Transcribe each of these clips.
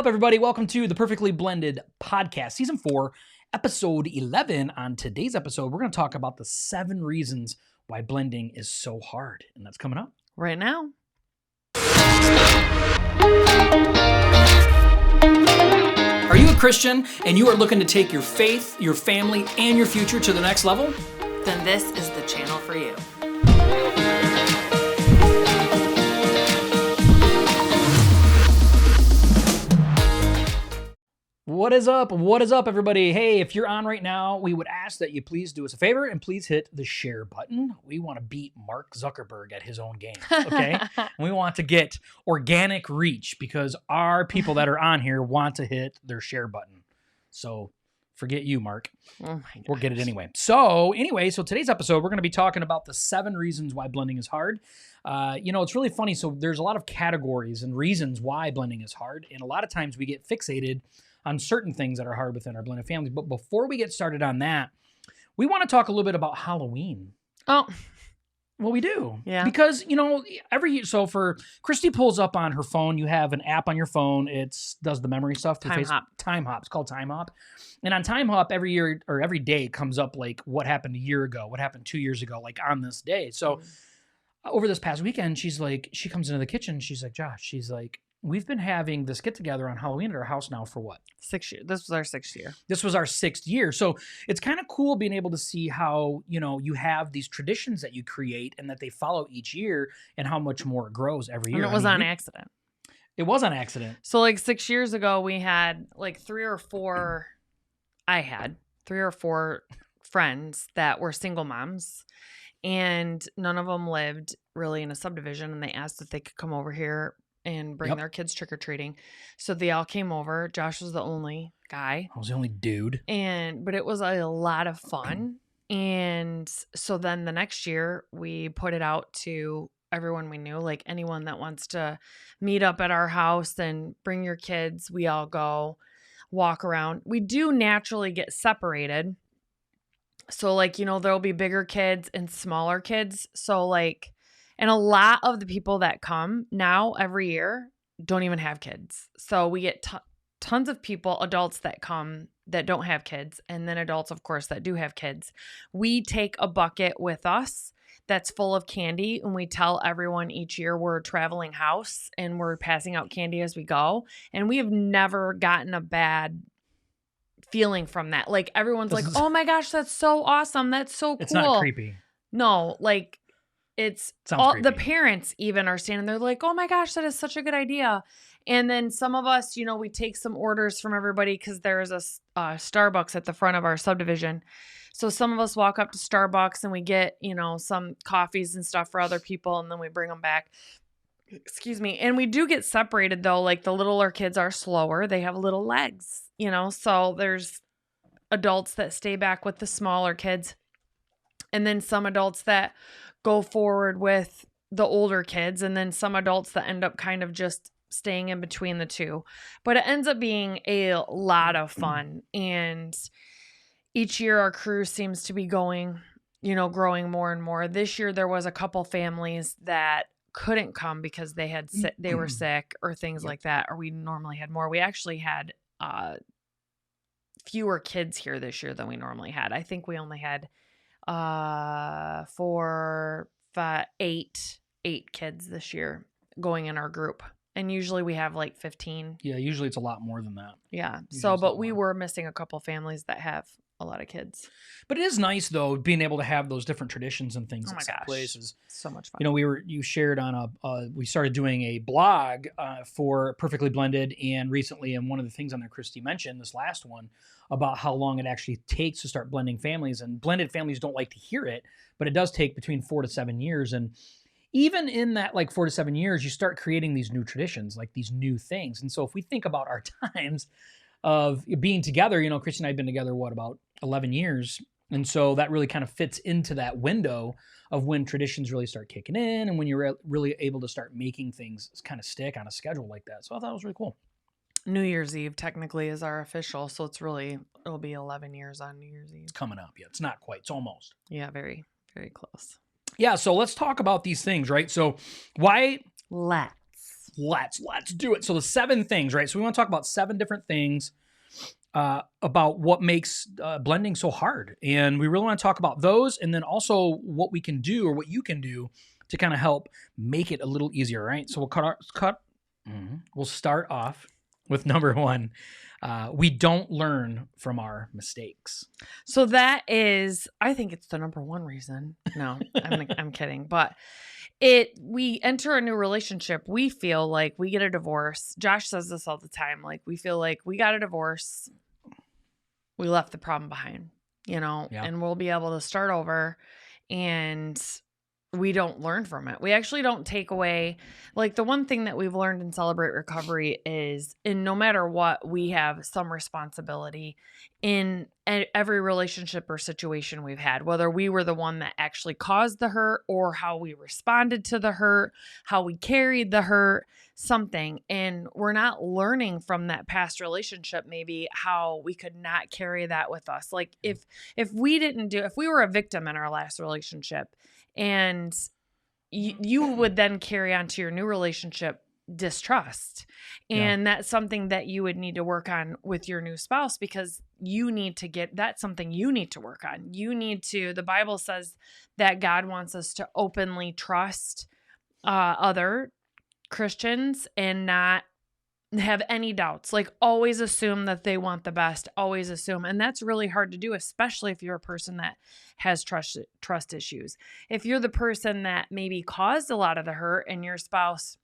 up, everybody? Welcome to the Perfectly Blended Podcast, Season 4, Episode 11. On today's episode, we're going to talk about the 7 reasons why blending is so hard. And that's coming up right now. Are you a Christian and you are looking to take your faith, your family, and your future to the next level? Then this is the channel for you. What is up? What is up, everybody? Hey, if you're on right now, we would ask that you please do us a favor and please hit the share button. We want to beat Mark Zuckerberg at his own game, okay? And we want to get organic reach because our people that are on here want to hit their share button. So forget you, Mark. Oh my gosh. We'll get it anyway. So today's episode, we're going to be talking about the 7 reasons why blending is hard. It's really funny. So there's a lot of categories and reasons why blending is hard. And a lot of times we get fixated on certain things that are hard within our blended family. But before we get started on that, we want to talk a little bit about Halloween. Oh, well, we do. Yeah. Because, so for Christy pulls up on her phone, you have an app on your phone. It does the memory stuff. Time Hop. Time Hop. It's called Time Hop. And on Time Hop, every year or every day comes up like what happened a year ago, what happened 2 years ago, like on this day. So over this past weekend, she comes into the kitchen. She's like, Josh, we've been having this get together on Halloween at our house now for what? 6 years. This was our 6th year. This was our 6th year. So it's kind of cool being able to see how, you have these traditions that you create and that they follow each year and how much more it grows every year. And it was on accident. It was on accident. So like 6 years ago, we had like 3 or 4 friends that were single moms. And none of them lived really in a subdivision. And they asked if they could come over here and bring their kids trick-or-treating. So they all came over. Josh was the only guy. I was the only dude. But it was a lot of fun. And so then the next year we put it out to everyone we knew, like anyone that wants to meet up at our house and bring your kids. We all go walk around. We do naturally get separated. So there'll be bigger kids and smaller kids. So and a lot of the people that come now every year don't even have kids. So we get tons of people, adults that come that don't have kids, and then adults, of course, that do have kids. We take a bucket with us that's full of candy, and we tell everyone each year we're a traveling house and we're passing out candy as we go. And we have never gotten a bad feeling from that. Like everyone's like, oh my gosh, that's so awesome. That's so cool. It's not creepy. No, it's all creepy. The parents even are standing there like, oh my gosh, that is such a good idea. And then some of us, we take some orders from everybody because there's a Starbucks at the front of our subdivision. So some of us walk up to Starbucks and we get, some coffees and stuff for other people, and then we bring them back. Excuse me. And we do get separated though. Like the littler kids are slower. They have little legs, so there's adults that stay back with the smaller kids. And then some adults that go forward with the older kids, and then some adults that end up kind of just staying in between the two. But it ends up being a lot of fun. And each year our crew seems to be going, growing more and more. This year there was a couple families that couldn't come because they were sick or things like that, or we normally had more. We actually had fewer kids here this year than we normally had. I think we only had 8 kids this year going in our group. And usually we have 15. Yeah, usually it's a lot more than that. Yeah. So, but we were missing a couple families that have a lot of kids. But it is nice though, being able to have those different traditions and things in some places. So much fun. You shared on we started doing a blog for Perfectly Blended, and recently, and one of the things on there Christy mentioned, this last one, about how long it actually takes to start blending families. And blended families don't like to hear it, but it does take between 4 to 7 years. And even in that 4 to 7 years, you start creating these new traditions, these new things. And so if we think about our times of being together, Christy and I have been together, about 11 years. And so that really kind of fits into that window of when traditions really start kicking in and when you're really able to start making things kind of stick on a schedule like that. So I thought it was really cool. New Year's Eve technically is our official. So it'll be 11 years on New Year's Eve. It's coming up. Yeah, it's not quite. It's almost. Yeah, very, very close. Yeah, so let's talk about these things, right? So why... Let's. Let's do it. So the 7 things, right? So we want to talk about 7 different things about what makes blending so hard. And we really want to talk about those, and then also what we can do or what you can do to kind of help make it a little easier, right? So we'll start off with number 1. We don't learn from our mistakes. So that is, I think it's the number 1 reason. No, I'm kidding. But we enter a new relationship. We feel like we get a divorce. Josh says this all the time. Like, we feel like we got a divorce. We left the problem behind, and we'll be able to start over, and we don't learn from it. We actually don't take away, like, the one thing that we've learned in Celebrate Recovery is, no matter what, we have some responsibility in every relationship or situation we've had, whether we were the one that actually caused the hurt or how we responded to the hurt, how we carried the hurt, something. And we're not learning from that past relationship, maybe how we could not carry that with us. Like, if we were a victim in our last relationship, and you would then carry on to your new relationship distrust. And that's something that you would need to work on with your new spouse, because that's something you need to work on. The Bible says that God wants us to openly trust other Christians and not have any doubts. Like, always assume that they want the best, always assume. And that's really hard to do, especially if you're a person that has trust issues. If you're the person that maybe caused a lot of the hurt and your spouse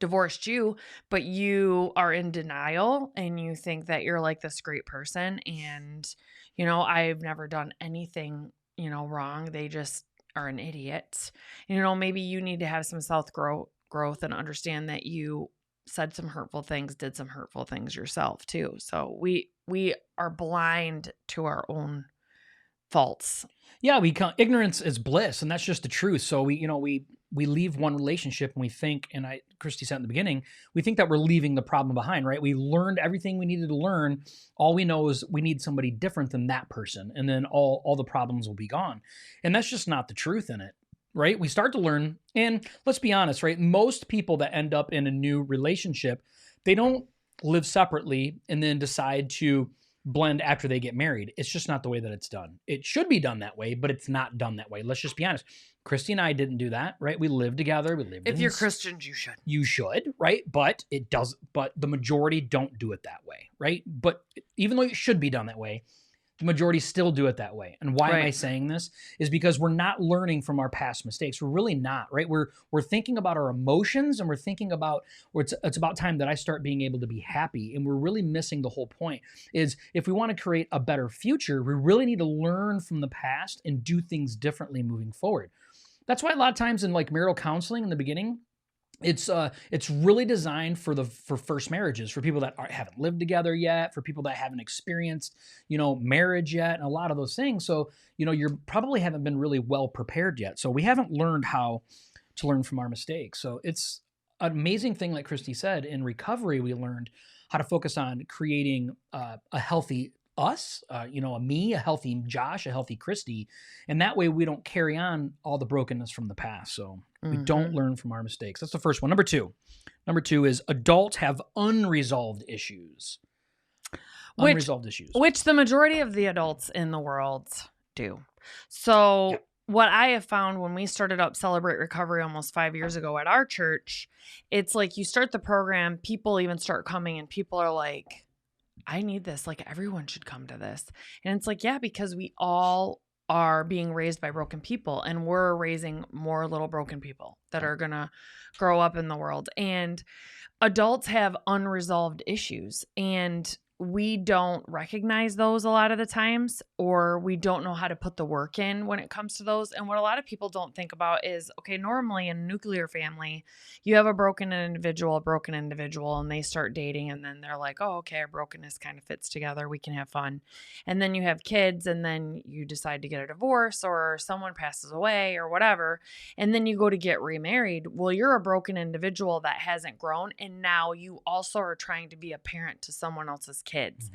divorced you, but you are in denial and you think that you're like this great person and, I've never done anything, wrong. They just are an idiot. Maybe you need to have some self-growth and understand that you said some hurtful things, did some hurtful things yourself too. So we are blind to our own faults. Yeah, ignorance is bliss, and that's just the truth. So we leave one relationship and we think, and Christy said in the beginning, we think that we're leaving the problem behind, right? We learned everything we needed to learn. All we know is we need somebody different than that person, and then all the problems will be gone. And that's just not the truth in it. Right? We start to learn, and let's be honest, right? Most people that end up in a new relationship, they don't live separately and then decide to blend after they get married. It's just not the way that it's done. It should be done that way, but it's not done that way. Let's just be honest. Christy and I didn't do that, right? We lived together. If you're Christians, you should. You should, right? But the majority don't do it that way, right? But even though it should be done that way, the majority still do it that way. And why am I saying this? Is because we're not learning from our past mistakes. We're really not, right? We're thinking about our emotions, and we're thinking about, it's about time that I start being able to be happy. And we're really missing the whole point. Is if we want to create a better future, we really need to learn from the past and do things differently moving forward. That's why a lot of times in like marital counseling in the beginning, it's really designed for first marriages, for people that haven't lived together yet, for people that haven't experienced, marriage yet, and a lot of those things. So, you probably haven't been really well prepared yet. So we haven't learned how to learn from our mistakes. So it's an amazing thing, like Christy said, in recovery, we learned how to focus on creating a healthy us, a me, a healthy Josh, a healthy Christy. And that way we don't carry on all the brokenness from the past. So we don't learn from our mistakes. That's the first one. Number two is adults have unresolved issues. Unresolved issues. Which the majority of the adults in the world do. So what I have found when we started up Celebrate Recovery almost 5 years ago at our church, it's like you start the program, people even start coming and people are like, I need this. Like, everyone should come to this. And it's like, yeah, because we all are being raised by broken people, and we're raising more little broken people that are going to grow up in the world. And adults have unresolved issues, and we don't recognize those a lot of the times, or we don't know how to put the work in when it comes to those. And what a lot of people don't think about is, okay, normally in a nuclear family, you have a broken individual, and they start dating, and then they're like, oh, okay, our brokenness kind of fits together. We can have fun. And then you have kids, and then you decide to get a divorce, or someone passes away or whatever. And then you go to get remarried. Well, you're a broken individual that hasn't grown. And now you also are trying to be a parent to someone else's kids.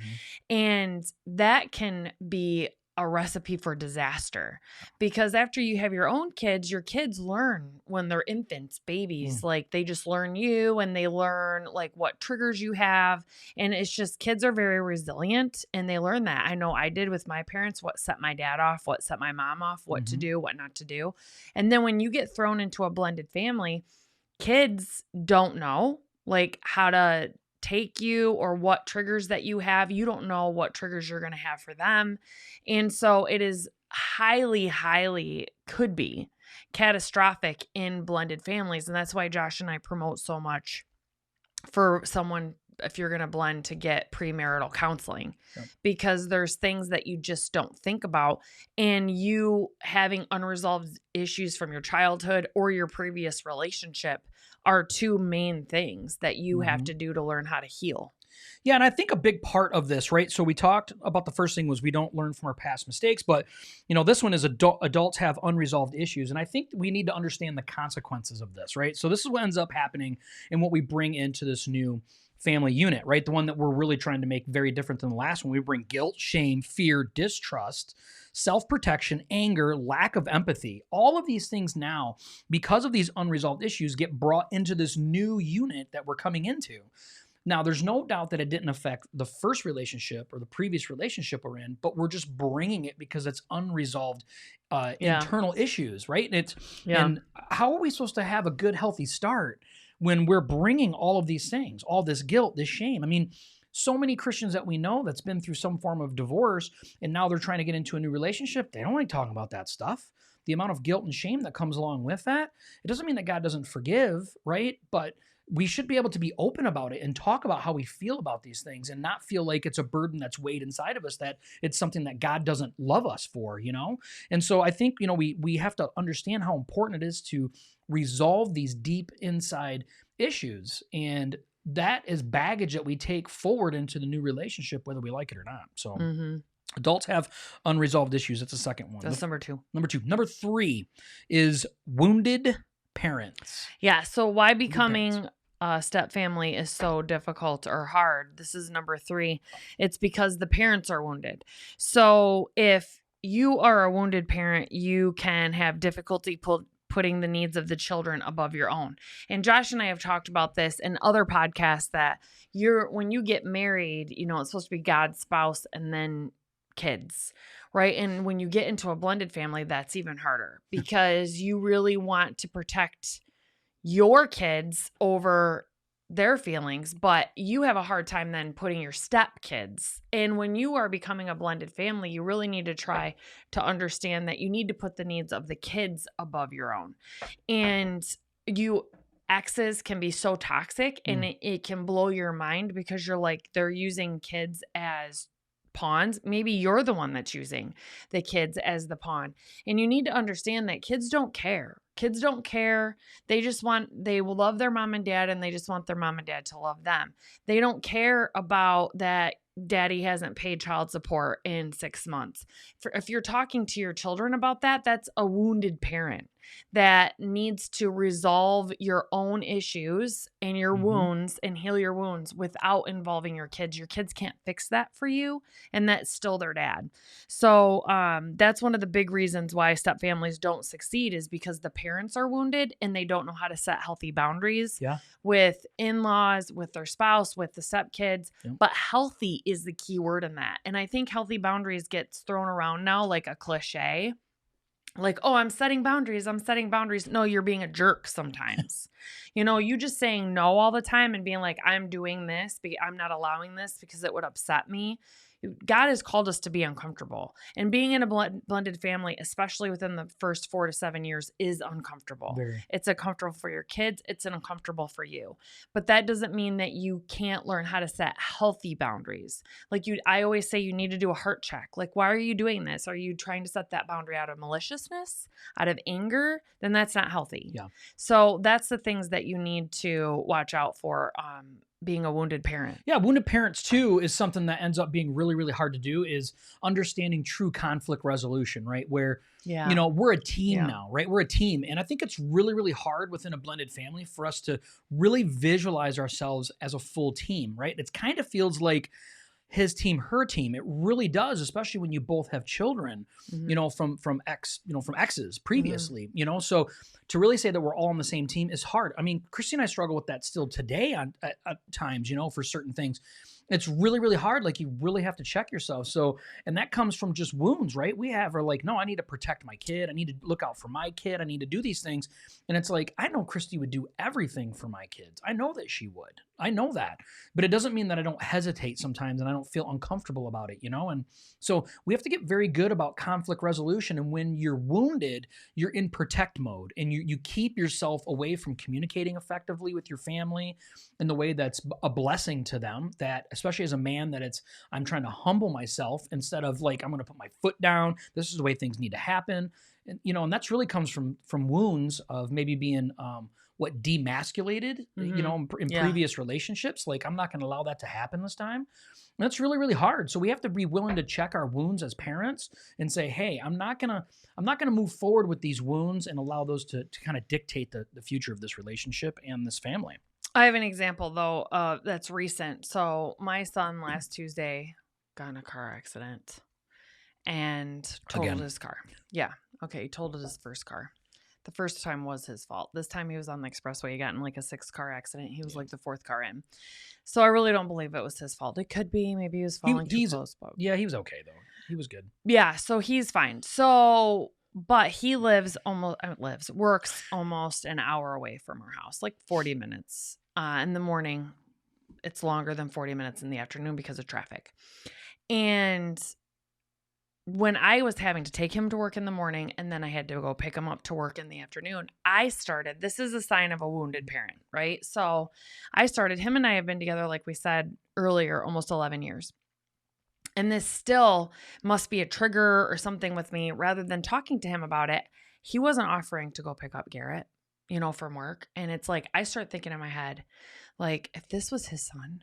And that can be a recipe for disaster, because after you have your kids learn when they're infants, babies, like they just learn you and they learn like what triggers you have. And it's just, kids are very resilient and they learn that. I know I did with my parents, what set my dad off, what set my mom off, what to do, what not to do. And then when you get thrown into a blended family, kids don't know like how to take you or what triggers that you have. You don't know what triggers you're going to have for them. And so it is highly could be catastrophic in blended families. And that's why Josh and I promote so much for someone, if you're going to blend, to get premarital counseling, because there's things that you just don't think about, and you having unresolved issues from your childhood or your previous relationship are two main things that you have to do to learn how to heal. Yeah, and I think a big part of this, right? So we talked about the first thing was we don't learn from our past mistakes, but this one is adults have unresolved issues, and I think we need to understand the consequences of this, right? So this is what ends up happening and what we bring into this new family unit, right? The one that we're really trying to make very different than the last one. We bring guilt, shame, fear, distrust, self-protection, anger, lack of empathy. All of these things now, because of these unresolved issues, get brought into this new unit that we're coming into. Now, there's no doubt that it didn't affect the first relationship or the previous relationship we're in, but we're just bringing it because it's unresolved internal issues, right? And how are we supposed to have a good, healthy start when we're bringing all of these things, all this guilt, this shame? I mean, so many Christians that we know that's been through some form of divorce and now they're trying to get into a new relationship, they don't like talking about that stuff. The amount of guilt and shame that comes along with that, it doesn't mean that God doesn't forgive, right? But we should be able to be open about it and talk about how we feel about these things and not feel like it's a burden that's weighed inside of us, that it's something that God doesn't love us for, And so I think, we have to understand how important it is to resolve these deep inside issues. And that is baggage that we take forward into the new relationship, whether we like it or not. So adults have unresolved issues. That's the second one. That's number two. Number three is wounded parents. Yeah. So why becoming a step family is so difficult or hard? This is number three. It's because the parents are wounded. So if you are a wounded parent, you can have difficulty putting the needs of the children above your own. And Josh and I have talked about this in other podcasts, that when you get married, it's supposed to be God's spouse and then kids, right? And when you get into a blended family, that's even harder because you really want to protect your kids over their feelings, but you have a hard time then putting your step kids. And when you are becoming a blended family, you really need to try to understand that you need to put the needs of the kids above your own. And exes can be so toxic and it can blow your mind because you're like, they're using kids as pawns. Maybe you're the one that's using the kids as the pawn. And you need to understand that kids don't care. Kids don't care. They will love their mom and dad, and they just want their mom and dad to love them. They don't care about that daddy hasn't paid child support in 6 months. If you're talking to your children about that, that's a wounded parent that needs to resolve your own issues and your wounds and heal your wounds without involving your kids. Your kids can't fix that for you, and that's still their dad. So that's one of the big reasons why step families don't succeed, is because the parents are wounded and they don't know how to set healthy boundaries with in-laws, with their spouse, with the step kids. But healthy is the key word in that. And I think healthy boundaries gets thrown around now like a cliche. Like, oh, I'm setting boundaries. No, you're being a jerk sometimes. You just saying no all the time and being like, I'm doing this, but I'm not allowing this because it would upset me. God has called us to be uncomfortable, and being in a blended family, especially within the first 4 to 7 years, is uncomfortable. It's uncomfortable for your kids. It's uncomfortable for you, but that doesn't mean that you can't learn how to set healthy boundaries. I always say you need to do a heart check. Like, why are you doing this? Are you trying to set that boundary out of maliciousness, out of anger? Then that's not healthy. So that's the things that you need to watch out for. Being a wounded parent. Yeah, wounded parents too is something that ends up being really, really hard to do, is understanding true conflict resolution, right? Where, we're a team now, right? We're a team. And I think it's really, really hard within a blended family for us to really visualize ourselves as a full team, right? It kind of feels like, his team, her team. It really does, especially when you both have children, from exes previously, so to really say that we're all on the same team is hard. I mean, Christy and I struggle with that still today at times, for certain things. It's really, really hard. Like, you really have to check yourself. So, and that comes from just wounds, right? We are like, no, I need to protect my kid. I need to look out for my kid. I need to do these things. And it's like, I know Christy would do everything for my kids. I know that she would. I know that. But it doesn't mean that I don't hesitate sometimes and I don't feel uncomfortable about it, And so we have to get very good about conflict resolution. And when you're wounded, you're in protect mode and you keep yourself away from communicating effectively with your family in the way that's a blessing to them, that especially as a man, that I'm trying to humble myself instead of like, I'm going to put my foot down. This is the way things need to happen. And, and that's really comes from wounds of maybe being, demasculated, in previous relationships. Like, I'm not going to allow that to happen this time. And that's really, really hard. So we have to be willing to check our wounds as parents and say, hey, I'm not going to move forward with these wounds and allow those to kind of dictate the future of this relationship and this family. I have an example though, that's recent. So my son last Tuesday got in a car accident and totaled his car. Yeah. Okay. He totaled his first car. The first time was his fault. This time he was on the expressway. He got in like a 6-car accident. He was like the 4th car in. So I really don't believe it was his fault. It could be. Maybe he was falling too close. But yeah, he was okay though. He was good. Yeah. So he's fine. So, but he works almost an hour away from our house, like 40 minutes in the morning. It's longer than 40 minutes in the afternoon because of traffic. And when I was having to take him to work in the morning and then I had to go pick him up to work in the afternoon, this is a sign of a wounded parent, right? So him and I have been together, like we said earlier, almost 11 years. And this still must be a trigger or something with me. Rather than talking to him about it, he wasn't offering to go pick up Garrett, from work. And it's like, I start thinking in my head, like, if this was his son,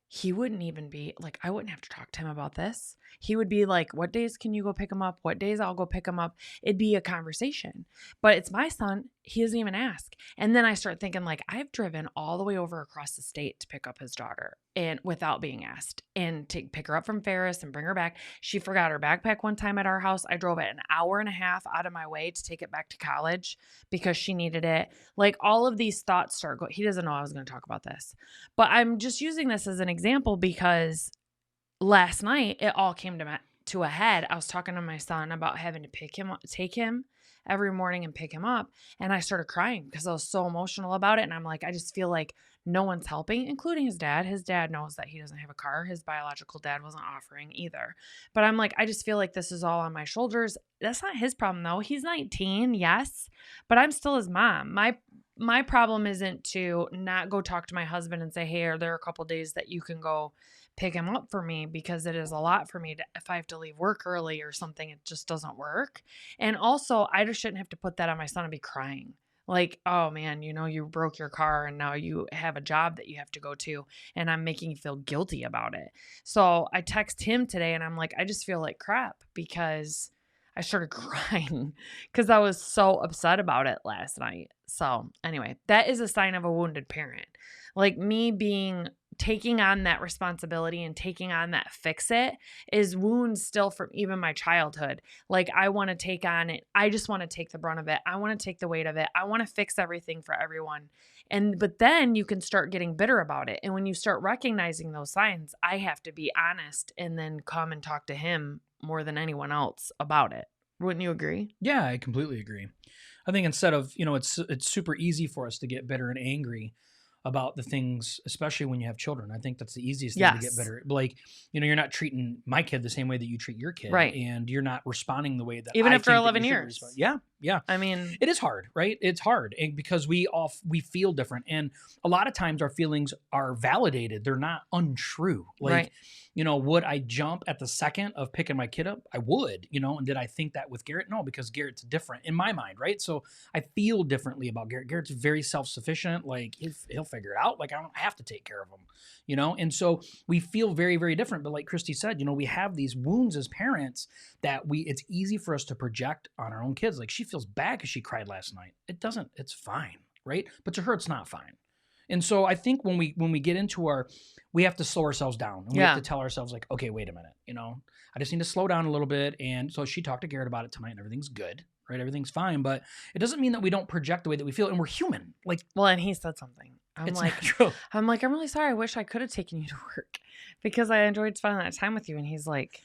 he wouldn't even be like, I wouldn't have to talk to him about this. He would be like, what days can you go pick him up? What days I'll go pick him up? It'd be a conversation, but it's my son. He doesn't even ask. And then I start thinking like, I've driven all the way over across the state to pick up his daughter and without being asked and to pick her up from Ferris and bring her back. She forgot her backpack one time at our house. I drove it an hour and a half out of my way to take it back to college because she needed it. Like, all of these thoughts start going. He doesn't know I was going to talk about this, but I'm just using this as an example because last night it all came to a head. I was talking to my son about having to take him every morning and pick him up. And I started crying because I was so emotional about it. And I'm like, I just feel like no one's helping, including his dad. His dad knows that he doesn't have a car. His biological dad wasn't offering either. But I'm like, I just feel like this is all on my shoulders. That's not his problem though. He's 19, yes, but I'm still his mom. My problem isn't to not go talk to my husband and say, hey, are there a couple days that you can go pick him up for me, because it is a lot for me if I have to leave work early or something, it just doesn't work. And also, I just shouldn't have to put that on my son and be crying. Like, oh man, you broke your car and now you have a job that you have to go to and I'm making you feel guilty about it. So I text him today and I'm like, I just feel like crap because I started crying because I was so upset about it last night. So anyway, that is a sign of a wounded parent. Like, me taking on that responsibility and taking on that fix it is wounds still from even my childhood. Like, I want to take on it. I just want to take the brunt of it. I want to take the weight of it. I want to fix everything for everyone. But then you can start getting bitter about it. And when you start recognizing those signs, I have to be honest and then come and talk to him more than anyone else about it. Wouldn't you agree? Yeah, I completely agree. I think instead of, it's super easy for us to get bitter and angry about the things, especially when you have children. I think that's the easiest thing to get better. Like, you're not treating my kid the same way that you treat your kid. Right. And you're not responding the way that even I after think 11 years. Yeah. Yeah. I mean, it is hard, right? It's hard because we feel different. And a lot of times our feelings are validated. They're not untrue. Like, right. Would I jump at the second of picking my kid up? I would, and did I think that with Garrett? No, because Garrett's different in my mind, right? So I feel differently about Garrett. Garrett's very self-sufficient. Like, he'll figure it out. Like, I don't have to take care of him, And so we feel very, very different. But like Christy said, we have these wounds as parents that it's easy for us to project on our own kids. Like, she feels bad because she cried last night. It doesn't, it's fine, right? But to her, it's not fine. And so I think when we get into we have to slow ourselves down, and we have Yeah. to tell ourselves like, okay, wait a minute, I just need to slow down a little bit. And so she talked to Garrett about it tonight, and everything's good, right? Everything's fine, but it doesn't mean that we don't project the way that we feel, and we're human. Like, Well, and he said something. it's not true. I'm really sorry. I wish I could have taken you to work because I enjoyed spending that time with you. And he's like,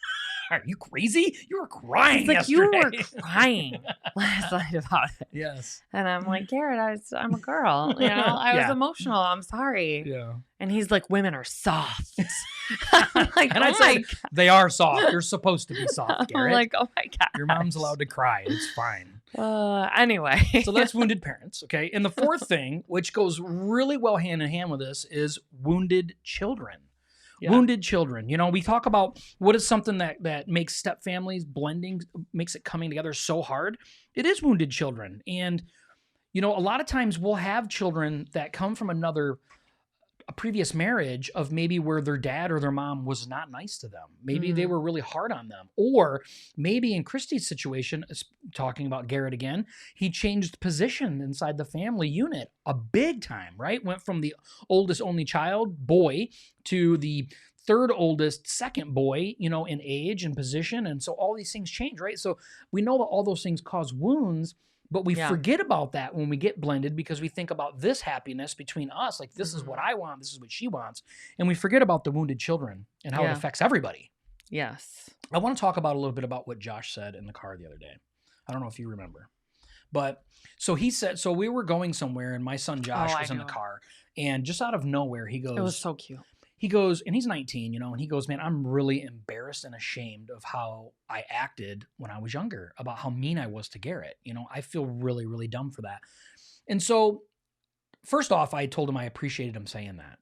Are you crazy? You were crying he's like, you were yesterday. crying last night about it. Yes. And I'm like, Garrett, I'm a girl. I was Yeah. emotional. I'm sorry. Yeah. And he's like, women are soft. I'm like, And I oh my said, they are soft. You're supposed to be soft, I'm Garrett. like, oh my God. Your mom's allowed to cry. It's fine. Anyway. So that's wounded parents, okay? And the fourth thing, which goes really well hand in hand with this, is wounded children. Yeah. Wounded children. We talk about what is something that makes step families blending, makes it coming together so hard. It is wounded children. And, a lot of times we'll have children that come from a previous marriage of maybe where their dad or their mom was not nice to them. Maybe they were really hard on them. Or maybe in Christy's situation, talking about Garrett again, he changed position inside the family unit a big time, right? Went from the oldest only child, boy, to the third oldest second boy, in age and position. And so all these things change, right? So we know that all those things cause wounds, but we forget about that when we get blended because we think about this happiness between us. Like, this is what I want. This is what she wants. And we forget about the wounded children and how it affects everybody. Yes. I want to talk about a little bit about what Josh said in the car the other day. I don't know if you remember. But so he said, so we were going somewhere and my son Josh was in the car. And just out of nowhere, he goes. It was so cute. He goes, and he's 19, and he goes, man, I'm really embarrassed and ashamed of how I acted when I was younger, about how mean I was to Garrett. I feel really, really dumb for that. And so first off, I told him I appreciated him saying that,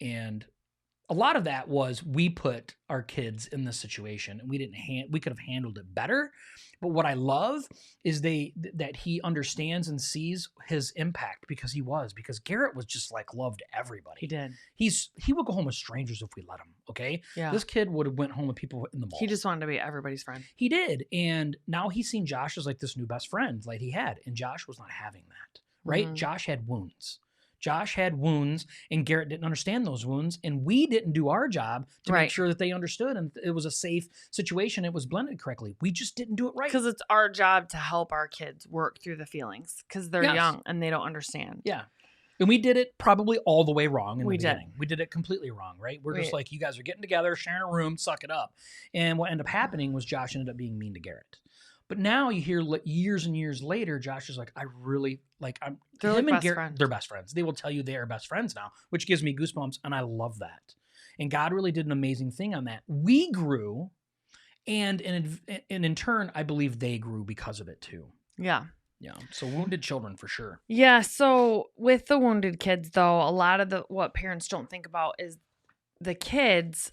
and a lot of that was we put our kids in this situation and we could have handled it better. But what I love is that he understands and sees his impact because Garrett was just like loved everybody. He did. He would go home with strangers if we let him. Okay. Yeah. This kid would have went home with people in the mall. He just wanted to be everybody's friend. He did. And now he's seen Josh as like this new best friend like he had. And Josh was not having that. Right. Mm-hmm. Josh had wounds. And Garrett didn't understand those wounds, and we didn't do our job to make sure that they understood and it was a safe situation. It was blended correctly. We just didn't do it right. Because it's our job to help our kids work through the feelings because they're young and they don't understand. Yeah. And we did it probably all the way wrong in the beginning. We did it completely wrong, right? We're just like, you guys are getting together, sharing a room, suck it up. And what ended up happening was Josh ended up being mean to Garrett. But now you hear years and years later, Josh is like, I really like, they're him like and Garrett, friends. They're best friends. They will tell you they are best friends now, which gives me goosebumps. And I love that. And God really did an amazing thing on that. We grew and in turn, I believe they grew because of it too. Yeah. Yeah. So wounded children for sure. Yeah. So with the wounded kids though, a lot of what parents don't think about is the kids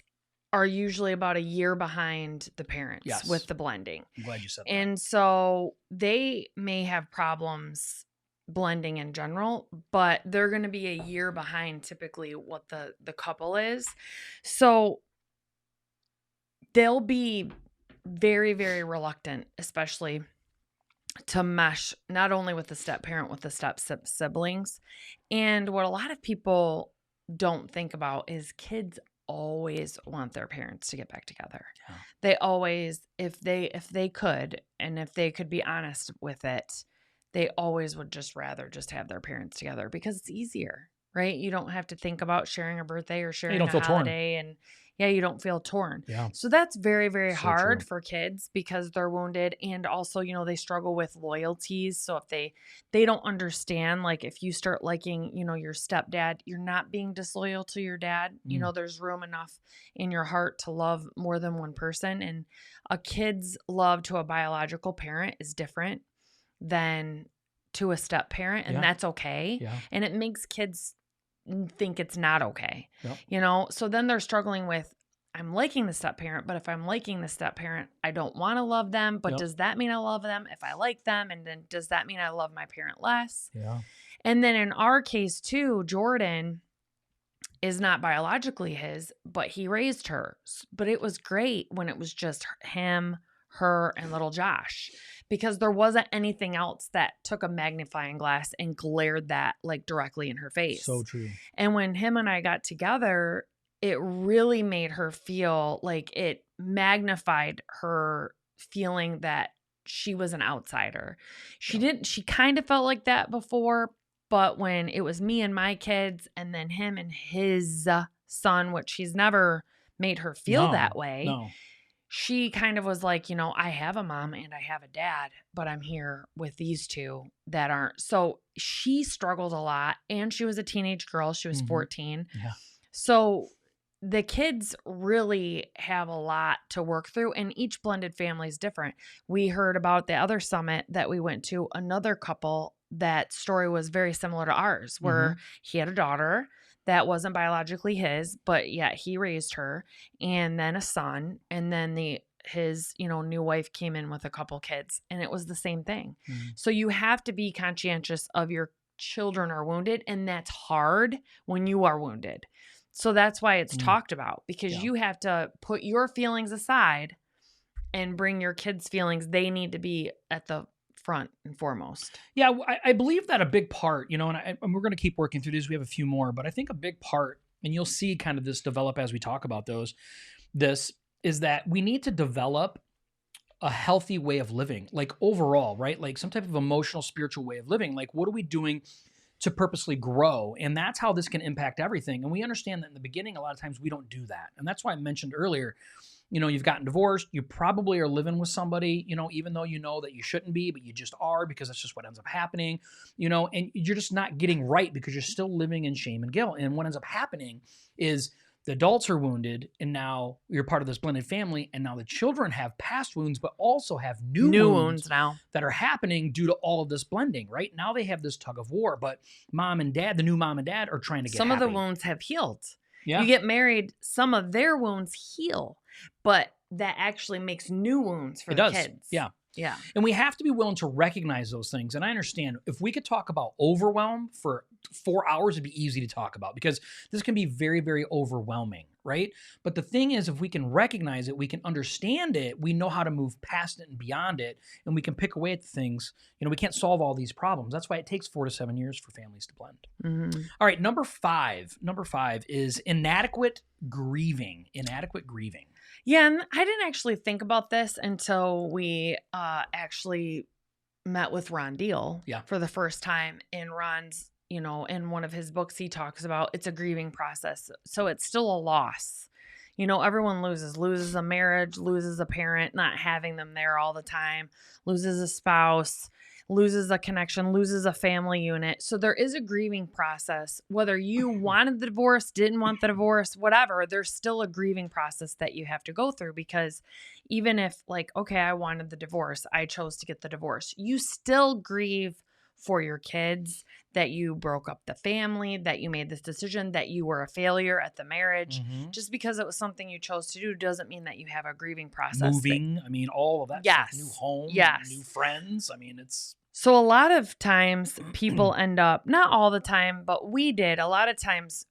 are usually about a year behind the parents with the blending. I'm glad you said that. And so they may have problems blending in general, but they're going to be a year behind typically what the couple is. So they'll be very, very reluctant, especially to mesh not only with the step parent, with the step siblings. And what a lot of people don't think about is kids always want their parents to get back together. Yeah. They always, if they could, and if they could be honest with it, they always would just rather just have their parents together because it's easier, right? You don't have to think about sharing a birthday or sharing a holiday, and you don't feel torn. Yeah. So that's very, very hard for kids because they're wounded, and also, they struggle with loyalties. So if they don't understand, like if you start liking, your stepdad, you're not being disloyal to your dad. There's room enough in your heart to love more than one person, and a kid's love to a biological parent is different than to a step parent, and that's okay. Yeah. And it makes kids think it's not okay. Yep. So then they're struggling with, I'm liking the step parent, but if I'm liking the step parent, I don't want to love them, but does that mean I love them if I like them? And then does that mean I love my parent less? Yeah. And then in our case too, Jordan is not biologically his, but he raised her. But it was great when it was just him, her, and little Josh, because there wasn't anything else that took a magnifying glass and glared that like directly in her face. So true. And when him and I got together, it really made her feel like it magnified her feeling that she was an outsider. She kind of felt like that before, but when it was me and my kids and then him and his son, which he's never made her feel that way. No. She kind of was like, I have a mom and I have a dad, but I'm here with these two that aren't. So she struggled a lot, and she was a teenage girl. She was 14. Yeah. So the kids really have a lot to work through, and each blended family is different. We heard about the other summit that we went to, another couple that story was very similar to ours, where he had a daughter that wasn't biologically his, but yet he raised her, and then a son, and then his new wife came in with a couple kids, and it was the same thing. So you have to be conscientious of your children are wounded, and that's hard when you are wounded. So that's why it's talked about, because you have to put your feelings aside and bring your kids' feelings. They need to be at the front and foremost. Yeah, I believe that a big part, and we're going to keep working through these. We have a few more, but I think a big part, and you'll see kind of this develop as we talk about this is that we need to develop a healthy way of living, like overall, right? Like some type of emotional, spiritual way of living. Like, what are we doing to purposely grow? And that's how this can impact everything. And we understand that in the beginning, a lot of times we don't do that. And that's why I mentioned earlier, you've gotten divorced. You probably are living with somebody, even though you know that you shouldn't be, but you just are, because that's just what ends up happening, and you're just not getting right because you're still living in shame and guilt. And what ends up happening is the adults are wounded, and now you're part of this blended family, and now the children have past wounds, but also have new wounds now that are happening due to all of this blending, right? Now they have this tug of war, but the new mom and dad are trying to get some happy. of the wounds have healed. Yeah. You get married, some of their wounds heal, but that actually makes new wounds for the kids. Yeah. Yeah. And we have to be willing to recognize those things. And I understand if we could talk about overwhelm for 4 hours, it'd be easy to talk about, because this can be very, very overwhelming, right? But the thing is, if we can recognize it, we can understand it, we know how to move past it and beyond it, and we can pick away at the things. We can't solve all these problems. That's why it takes 4 to 7 years for families to blend. All right, number five is inadequate grieving. Inadequate grieving. Yeah, and I didn't actually think about this until we actually met with Ron Deal for the first time. And Ron's, in one of his books, he talks about it's a grieving process. So it's still a loss. Everyone loses a marriage, loses a parent, not having them there all the time, loses a spouse, loses a connection, loses a family unit. So there is a grieving process. Whether you wanted the divorce, didn't want the divorce, whatever, there's still a grieving process that you have to go through, because even if okay, I wanted the divorce, I chose to get the divorce, you still grieve for your kids, that you broke up the family, that you made this decision, that you were a failure at the marriage. Just because it was something you chose to do doesn't mean that you have a grieving process. Moving, all of that stuff. New home, new friends. It's... So a lot of times people end up, not all the time, but we did, a lot of times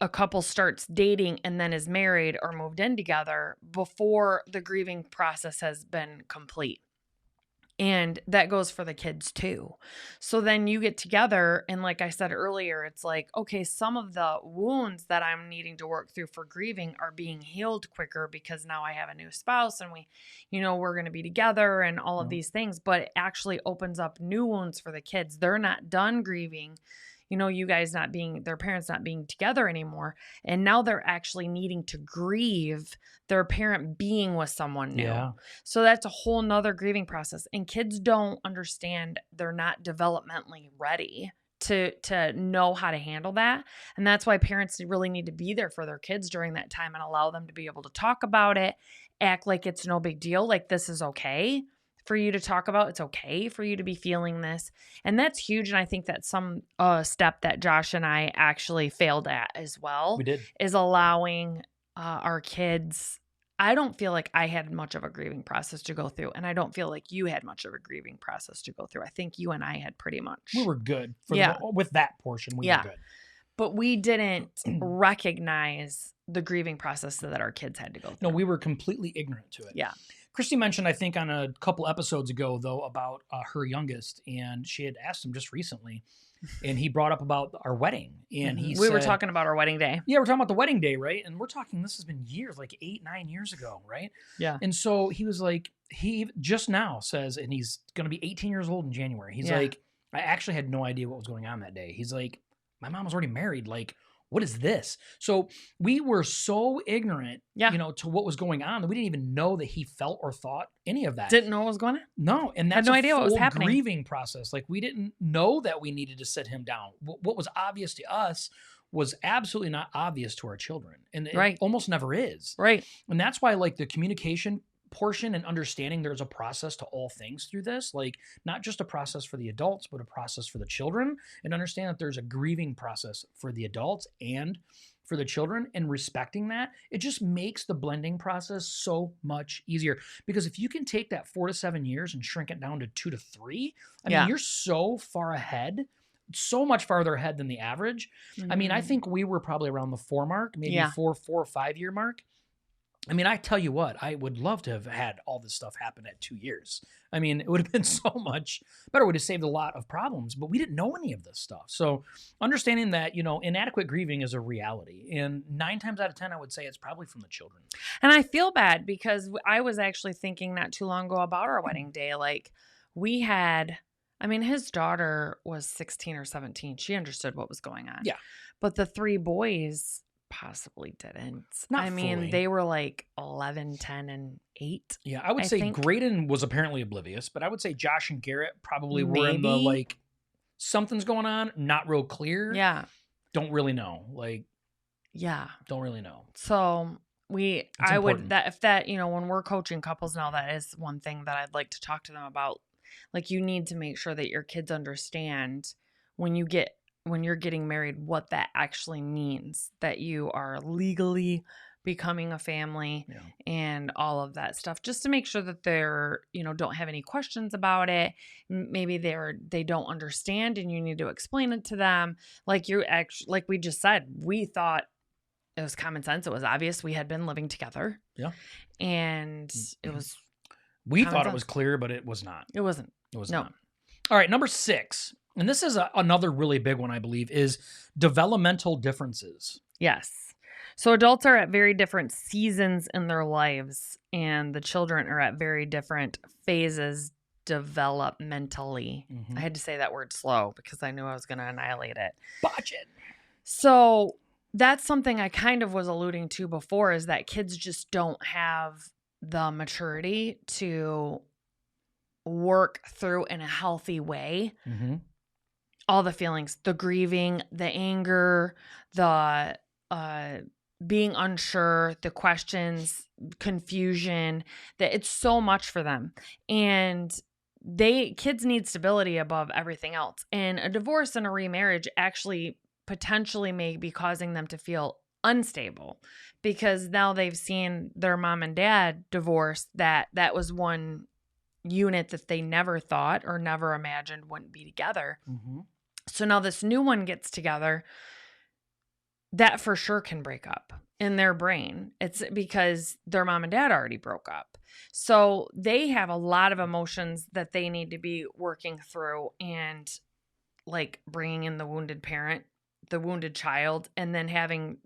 a couple starts dating and then is married or moved in together before the grieving process has been complete. And that goes for the kids too. So then you get together, and like I said earlier, it's like, okay, some of the wounds that I'm needing to work through for grieving are being healed quicker because now I have a new spouse and we're going to be together and all of these things, but it actually opens up new wounds for the kids. They're not done grieving. You guys their parents not being together anymore. And now they're actually needing to grieve their parent being with someone new. Yeah. So that's a whole nother grieving process. And kids don't understand, they're not developmentally ready to know how to handle that. And that's why parents really need to be there for their kids during that time and allow them to be able to talk about it, act like it's no big deal, like this is okay for you to talk about. It's okay for you to be feeling this. And that's huge. And I think that's some step that Josh and I actually failed at as well. We did. Is allowing our kids. I don't feel like I had much of a grieving process to go through. And I don't feel like you had much of a grieving process to go through. I think you and I had pretty much. We were good. With that portion, we were good. But we didn't recognize the grieving process that our kids had to go through. No, we were completely ignorant to it. Yeah. Christy mentioned, I think, on a couple episodes ago, though, about her youngest, and she had asked him just recently, and he brought up about our wedding, and he we said, were talking about our wedding day. Yeah, we're talking about the wedding day, right? And we're talking, this has been years, like 8-9 years ago, right? Yeah. And so he was like, he just now says, and he's going to be 18 years old in January. He's like, I actually had no idea what was going on that day. He's like, my mom was already married. Like, what is this? So we were so ignorant, to what was going on that we didn't even know that he felt or thought any of that. Didn't know what was going on? No. And that's had no idea what was happening. Grieving process. Like, we didn't know that we needed to sit him down. What was obvious to us was absolutely not obvious to our children. And it almost never is. Right. And that's why, like, the communication portion and understanding there's a process to all things through this, like not just a process for the adults, but a process for the children, and understand that there's a grieving process for the adults and for the children, and respecting that, it just makes the blending process so much easier. Because if you can take that 4 to 7 years and shrink it down to 2 to 3, I mean, you're so far ahead, so much farther ahead than the average. I mean, I think we were probably around the 4 mark, maybe 4 or 5 year mark. I mean, I tell you what, I would love to have had all this stuff happen at 2 years. I mean, it would have been so much better. It would have saved a lot of problems, but we didn't know any of this stuff. So understanding that, inadequate grieving is a reality. And 9 times out of 10, I would say it's probably from the children. And I feel bad because I was actually thinking not too long ago about our wedding day. Like, his daughter was 16 or 17. She understood what was going on. Yeah. But the 3 boys possibly didn't. Fully. They were like 11, 10, and 8. Yeah, I would say Graydon was apparently oblivious, but I would say Josh and Garrett probably were in the, like, something's going on, not real clear. Yeah. Don't really know. Like, yeah. Don't really know. So when we're coaching couples now, that is one thing that I'd like to talk to them about. Like, you need to make sure that your kids understand when you're getting married, what that actually means, that you are legally becoming a family and all of that stuff, just to make sure that they're, don't have any questions about it. Maybe they don't understand and you need to explain it to them. Like we just said, we thought it was common sense. It was obvious. We had been living together. Yeah. And it was, we thought it was clear, but it was not. It wasn't. It was not. All right. Number 6. And this is another really big one, I believe, is developmental differences. Yes. So adults are at very different seasons in their lives, and the children are at very different phases developmentally. I had to say that word slow because I knew I was going to annihilate it. Botch it. So that's something I kind of was alluding to before, is that kids just don't have the maturity to work through in a healthy way all the feelings, the grieving, the anger, the being unsure, the questions, confusion, that it's so much for them. And kids need stability above everything else. And a divorce and a remarriage actually potentially may be causing them to feel unstable, because now they've seen their mom and dad divorce, that was one unit that they never thought or never imagined wouldn't be together. So now this new one gets together, that for sure can break up in their brain. It's because their mom and dad already broke up. So they have a lot of emotions that they need to be working through, and like bringing in the wounded parent, the wounded child, and then having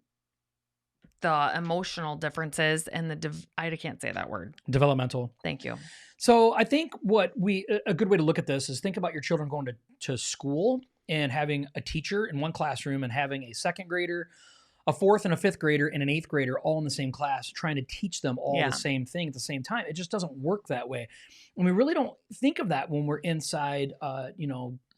the emotional differences and I can't say that word. Developmental. Thank you. So I think a good way to look at this is think about your children going to school and having a teacher in one classroom and having a 2nd grader, a 4th and a 5th grader, and an 8th grader all in the same class, trying to teach them all the same thing at the same time. It just doesn't work that way. And we really don't think of that when we're inside,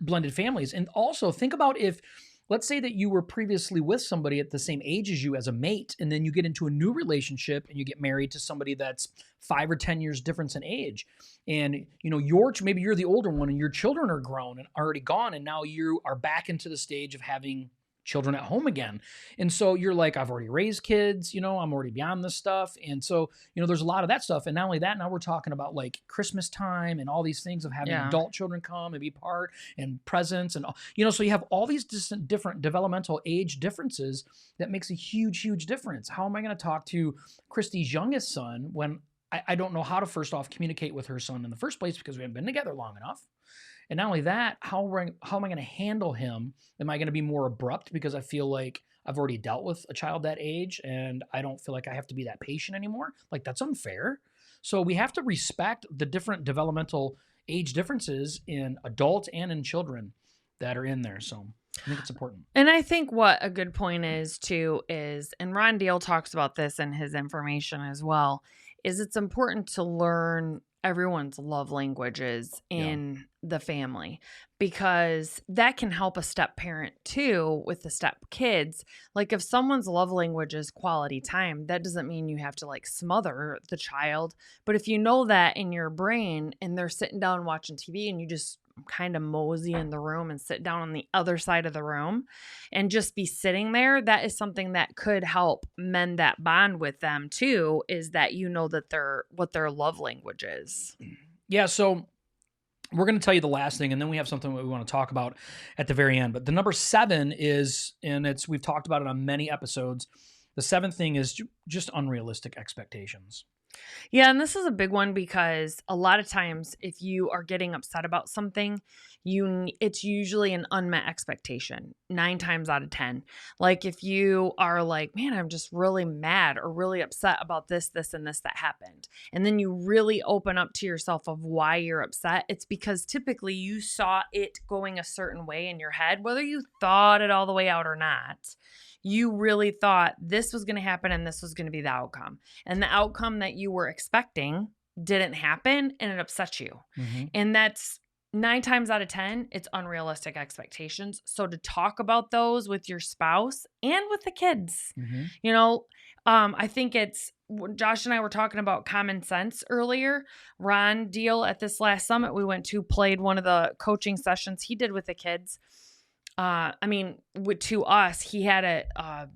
blended families. And also think about if, let's say that you were previously with somebody at the same age as you as a mate, and then you get into a new relationship and you get married to somebody that's 5 or 10 years difference in age. And, maybe you're the older one and your children are grown and already gone. And now you are back into the stage of having children at home again. And so you're like, I've already raised kids, I'm already beyond this stuff. And so, there's a lot of that stuff. And not only that, now we're talking about like Christmas time and all these things of having adult children come and be part and presents and, so you have all these different developmental age differences that makes a huge, huge difference. How am I going to talk to Christy's youngest son when I don't know how to first off communicate with her son in the first place because we haven't been together long enough? And not only that, how am I going to handle him? Am I going to be more abrupt because I feel like I've already dealt with a child that age and I don't feel like I have to be that patient anymore? Like, that's unfair. So we have to respect the different developmental age differences in adults and in children that are in there. So I think it's important. And I think what a good point is too is, and Ron Deal talks about this in his information as well, is it's important to learn everyone's love languages in the family, because that can help a step parent too with the step kids. Like, if someone's love language is quality time, that doesn't mean you have to like smother the child. But if you know that in your brain and they're sitting down watching TV and you just kind of mosey in the room and sit down on the other side of the room and just be sitting there, that is something that could help mend that bond with them too, is that that what their love language is. Yeah, so we're going to tell you the last thing, and then we have something that we want to talk about at the very end. But the number 7 is, and we've talked about it on many episodes, the 7th thing is just unrealistic expectations. Yeah, and this is a big one because a lot of times if you are getting upset about something, it's usually an unmet expectation 9 times out of 10. Like, if you are like, man, I'm just really mad or really upset about this, and this that happened, and then you really open up to yourself of why you're upset, it's because typically you saw it going a certain way in your head, whether you thought it all the way out or not. You really thought this was going to happen and this was going to be the outcome. And the outcome that you were expecting didn't happen, and it upset you. Mm-hmm. And that's 9 times out of 10, it's unrealistic expectations. So to talk about those with your spouse and with the kids, I think Josh and I were talking about common sense earlier. Ron Deal at this last summit we went to played one of the coaching sessions he did with the kids. To us, he had a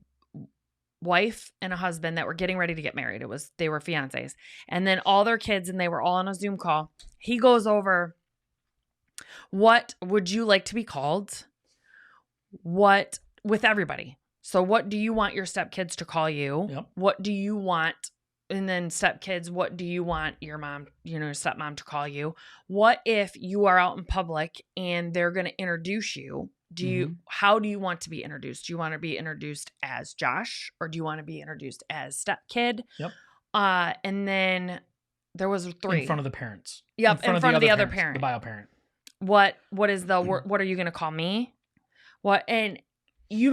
wife and a husband that were getting ready to get married. They were fiancés, and then all their kids, and they were all on a Zoom call. He goes over, what would you like to be called? With everybody. So what do you want your stepkids to call you? Yep. What do you want? And then stepkids, what do you want your mom, stepmom to call you? What if you are out in public and they're going to introduce you? How do you want to be introduced? Do you want to be introduced as Josh, or do you want to be introduced as stepkid? Yep. And then there was 3 in front of the parents. Yep. In front of the other parent, the bio parent. What is the what are you going to call me? What? And we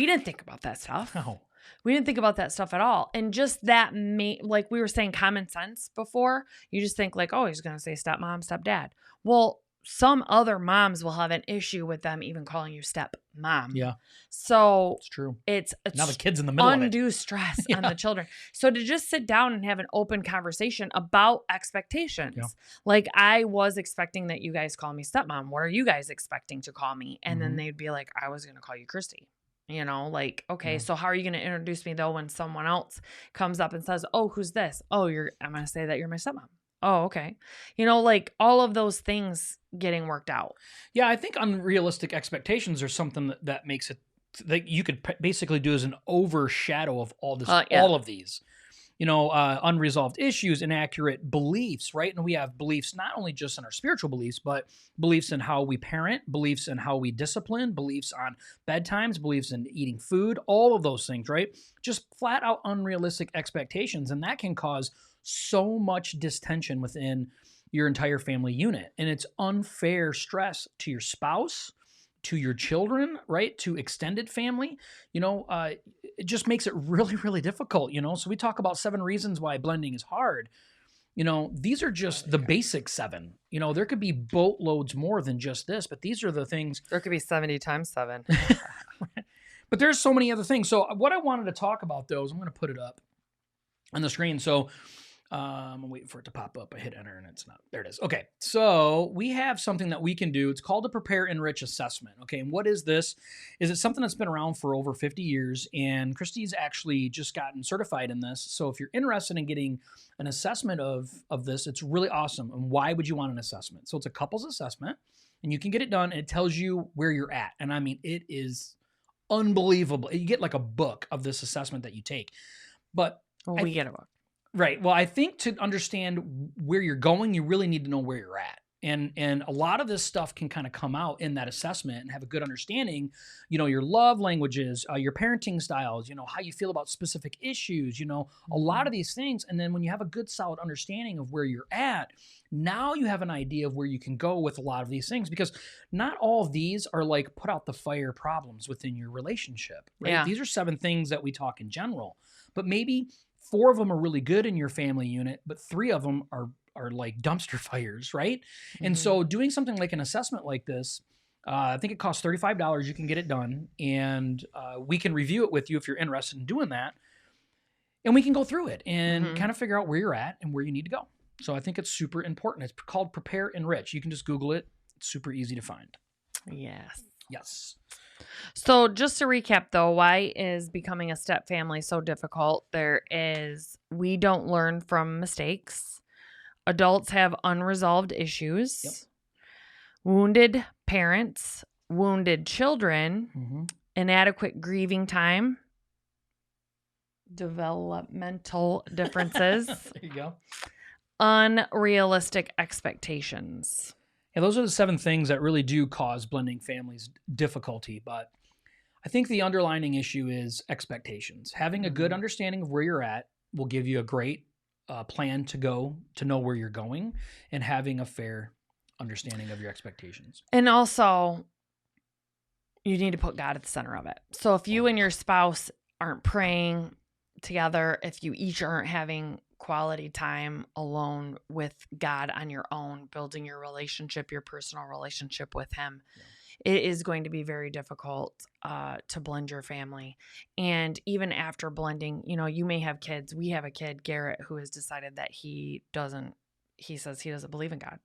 didn't think about that stuff. No. We didn't think about that stuff at all. And just that like we were saying, common sense before, you just think like, oh, he's going to say stepmom, stepdad. Well, some other moms will have an issue with them even calling you stepmom. Yeah. So it's true. It's now the kid's in the middle of it. Undue stress on the children. So to just sit down and have an open conversation about expectations. Yeah. Like, I was expecting that you guys call me stepmom. What are you guys expecting to call me? And then they'd be like, I was going to call you Christy. Okay, so how are you going to introduce me though when someone else comes up and says, oh, who's this? Oh, I'm going to say that you're my stepmom. Oh, okay. All of those things getting worked out. Yeah, I think unrealistic expectations are something that makes it that you could basically do as an overshadow of all this, all of these. Unresolved issues, inaccurate beliefs, right? And we have beliefs not only just in our spiritual beliefs, but beliefs in how we parent, beliefs in how we discipline, beliefs on bedtimes, beliefs in eating food, all of those things, right? Just flat out unrealistic expectations. And that can cause so much distension within your entire family unit. And it's unfair stress to your spouse, to your children, right? To extended family. It just makes it really, really difficult, So we talk about 7 reasons why blending is hard. These are just the basic 7. There could be boatloads more than just this, but these are the things. There could be 70 times 7. But there's so many other things. So what I wanted to talk about, though, is I'm going to put it up on the screen. So I'm waiting for it to pop up. I hit enter and it's not. There it is. Okay. So we have something that we can do. It's called a Prepare Enrich assessment. Okay. And what is this? Is it something that's been around for over 50 years? And Christy's actually just gotten certified in this. So if you're interested in getting an assessment of this, it's really awesome. And why would you want an assessment? So it's a couples assessment and you can get it done. And it tells you where you're at. And I mean, it is unbelievable. You get like a book of this assessment that you take. But we get a book. Right. Well, I think to understand where you're going, you really need to know where you're at. And a lot of this stuff can kind of come out in that assessment and have a good understanding, your love languages, your parenting styles, how you feel about specific issues, a lot of these things. And then when you have a good solid understanding of where you're at, now you have an idea of where you can go with a lot of these things, because not all of these are like put out the fire problems within your relationship. Right? Yeah. These are 7 things that we talk in general, but maybe 4 of them are really good in your family unit, but 3 of them are like dumpster fires, right? And so doing something like an assessment like this, I think it costs $35. You can get it done, and we can review it with you if you're interested in doing that. And we can go through it and kind of figure out where you're at and where you need to go. So I think it's super important. It's called Prepare Enrich. You can just Google it. It's super easy to find. Yes. Yes. So just to recap though, why is becoming a step family so difficult? We don't learn from mistakes. Adults have unresolved issues. Yep. Wounded parents, wounded children, inadequate grieving time, developmental differences. There you go. Unrealistic expectations. Yeah, those are the 7 things that really do cause blending families difficulty. But I think the underlining issue is expectations. Having a good understanding of where you're at will give you a great plan to know where you're going, and having a fair understanding of your expectations. And also, you need to put God at the center of it. So if you and your spouse aren't praying together, if you each aren't having quality time alone with God on your own, building your relationship, your personal relationship with Him, it is going to be very difficult to blend your family. And even after blending, you may have kids. We have a kid, Garrett, who has decided that he says he doesn't believe in God.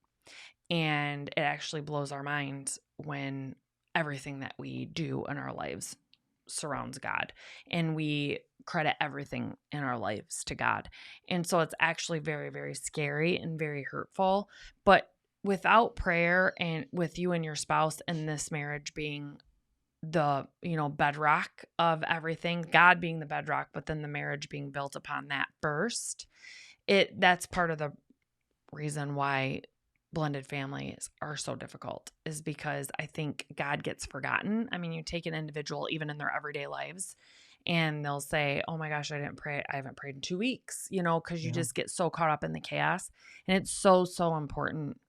And it actually blows our minds when everything that we do in our lives surrounds God, and we credit everything in our lives to God. And so it's actually very, very scary and very hurtful. But without prayer, and with you and your spouse and this marriage being the, bedrock of everything, God being the bedrock, but then the marriage being built upon that first, that's part of the reason why blended families are so difficult, is because I think God gets forgotten. I mean, you take an individual even in their everyday lives, and they'll say, oh my gosh, I didn't pray. I haven't prayed in 2 weeks, because you just get so caught up in the chaos. And it's so, so important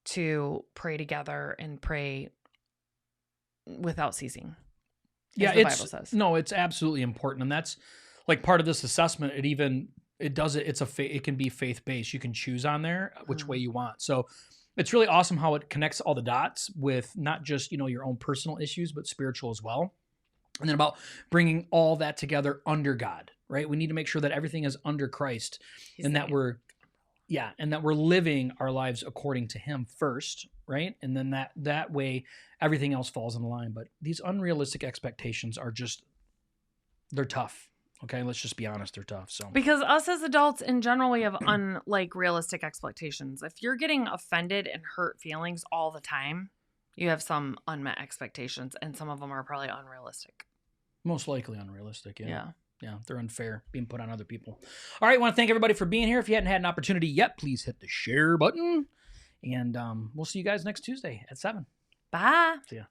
to pray together and pray without ceasing. Yeah, the Bible says. No, it's absolutely important. And that's like part of this assessment. It can be faith-based. You can choose on there which way you want. So it's really awesome how it connects all the dots with not just, your own personal issues, but spiritual as well. And then about bringing all that together under God, right? We need to make sure that everything is under Christ, and that we're living our lives according to Him first, right? And then that way everything else falls in line. But these unrealistic expectations they're tough. Okay, let's just be honest, they're tough. So because us as adults in general, we have realistic expectations. If you're getting offended and hurt feelings all the time, you have some unmet expectations, and some of them are probably unrealistic. Most likely unrealistic, Yeah. Yeah, they're unfair, being put on other people. All right, I want to thank everybody for being here. If you hadn't had an opportunity yet, please hit the share button. And we'll see you guys next Tuesday at 7. Bye. See ya.